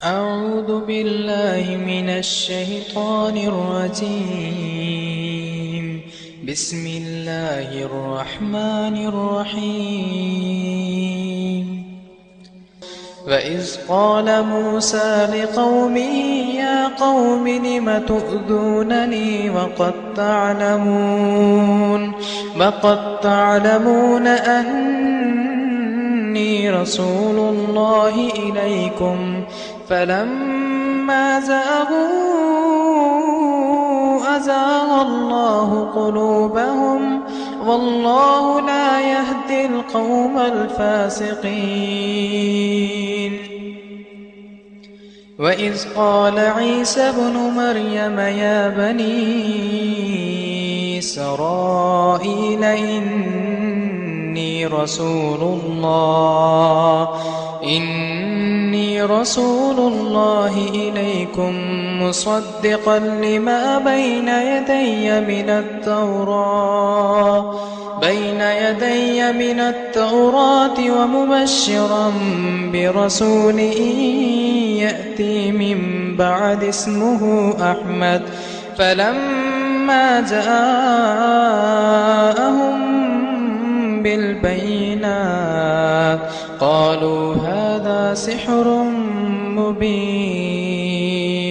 أعوذ بالله من الشيطان الرجيم. بسم الله الرحمن الرحيم. وإذ قال موسى لقومه يا قوم لم تؤذونني وقد تعلمون أني رسول الله إليكم فلما زاغوا أزاغ الله قلوبهم والله لا يهدي القوم الفاسقين. وإذ قال عيسى ابن مريم يا بني إسرائيل إني رسول الله إليكم مصدقا لما بين يدي من التوراة ومبشرا برسول يأتي من بعد اسمه أحمد. فلما جاءهم بالبينات قالوا هذا سحر مبين.